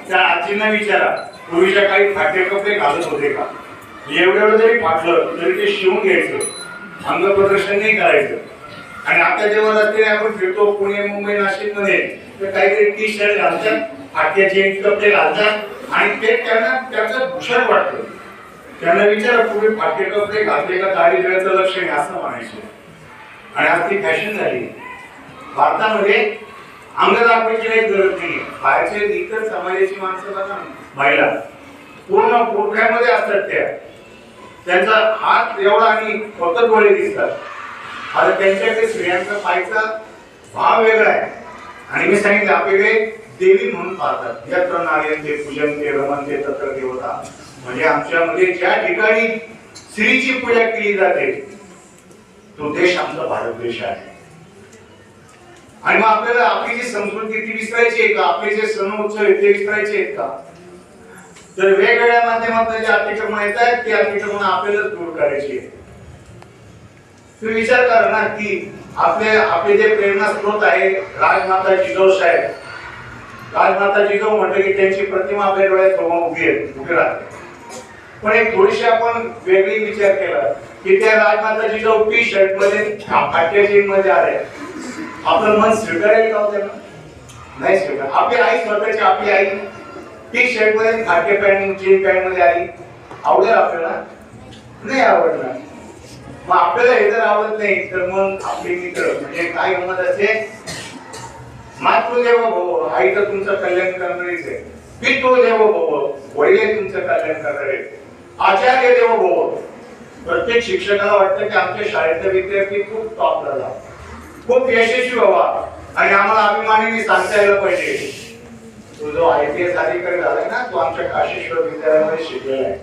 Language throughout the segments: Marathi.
त्या आजींना विचारा, पूर्वीच्या काही फाटे कपडे घालत होते का? एवढं जरी फाटलं तरी ते शिवून घ्यायचं, अंग प्रदर्शन नाही करायचं. आणि आता जेव्हा रस्त्याने आपण फिरतो पुणे मुंबई नाशिक मध्ये, तर काहीतरी टी शर्ट घालतात, फाटके जीन्स कपडे घालतात आणि ते त्यांना त्याचं भूषण वाटतं. त्यांना विचारा, पूर्वी फाटके कपडे घातले का दारिद्र्याचं लक्षण आहे असं म्हणायचं. आणि आज ती फॅशन झाली. भारतामध्ये अंग दाखवायची काही गरज नाही. बाहेरचे इतर समाजाची माणसं बघा, महिला पूर्ण पोरख्यामध्ये असतात, त्यांचा हात एवढा आणि फक्त डोळे दिसतात. आता त्यांच्याकडे स्त्रियांचा पायचा भाव वेगळा आहे. आणि मी सांगितलं, आपल्याकडे देवी म्हणून पाहतात. यत्र नार्यन्ते पूजन्ते रमन्ते तत्र देवता. म्हणजे आमच्यामध्ये ज्या ठिकाणी स्त्रीची पूजा केली जाते तो देश आमचा भारत देश आहे. आणि मग आपल्याला आपली जी संस्कृती ती विसरायची आहे का? आपले जे सण उत्सव आहेत ते विसरायचे आहेत का? तर वेगवेगळ्या माध्यमातून जे अतिक्रमण येत आहेत ते अतिक्रमण आपल्यालाच दूर करायची आहे. तुम्ही विचार करा ना की आपले जे प्रेरणा स्रोत आहे राजमाता जिजाऊ साहेब. राजमाता जिजाऊ म्हटलं की त्यांची प्रतिमा आपल्या डोळ्यासमोर उभी राहते. पण एक थोडीशी आपण वेगळी विचार केला की त्या राजमाता जिजाऊ टी शर्ट मध्ये फाटक्या जीन मध्ये आले, आपलं मन स्वीकारेल का? त्यांना नाही स्वीकार. आपली आई स्वतःची आपली आई टी शर्ट मध्ये फाटके पॅन्ट जीन पॅन्ट मध्ये आली, आवडेल आपल्याला? नाही आवडणार. मग आपल्याला हे जर आवडत नाही तर मग आपले मित्र म्हणजे काय गमत असते, मातृदेवो भव, आई तर तुमचं कल्याण करणारीच आहे. पितृदेवो भव, वडील तुमचं कल्याण करणारे. आचार्य देवो भव, प्रत्येक शिक्षकाला वाटतं की आमच्या शाळेतला विद्यार्थी खूप टॉपला जावा, खूप यशस्वी व्हावा आणि आम्हाला अभिमानाने सांगता यायला पाहिजे, तो जो IPS अधिकारी झालाय ना तो आमच्या काशेश्वर विद्यालयामध्ये शिकलेला आहे.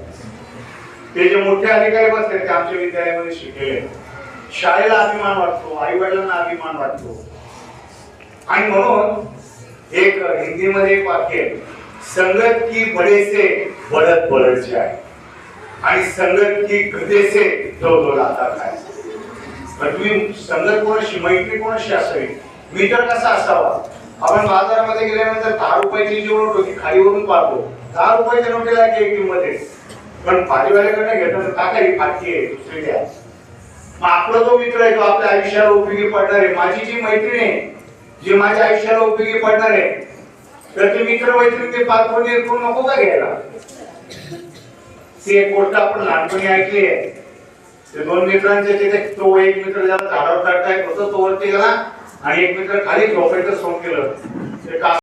ते जे मोठे अधिकारी बसले ते आमच्या विद्यालयामध्ये शिकलेले. शाळेला अभिमान वाटतो, आई वडिलांना अभिमान वाटतो. आणि म्हणून एक हिंदीमध्ये एक वाक्य आहे, संगत की बडे से बढ़त बढ़त जाए आणि संगत की गधे से दो लाता खाए. तुम्ही संगत कोणाशी, मैत्री कोणाशी असावी, मित्र कसा असावा? आपण बाजारामध्ये गेल्यानंतर 10 रुपयाची जी नोट होती खालीवरून पाहतो, 10 रुपयाच्या नोटेला मध्ये, पण भाजीवाल्याकडे घेतो काका ही फाटकी आहे दुसरी द्या. मग आपला जो मित्र आहे तो आपल्या आयुष्याला उपयोगी पडणार आहे. माझी जी मैत्रीण आहे जी माझ्या आयुष्याला उपयोगी पडणार आहे, तर ते मित्र मैत्रीण ते पारखोनी करू नको का घ्यायला? ती एक गोष्ट आपण लहानपणी ऐकली आहे. ते दोन मित्रांचे तिथे तो एक मित्र ज्याला झाडावर चढता येत होतं तो वरती गेला आणि एक मित्र खाली झोपायचं सोंग केलं.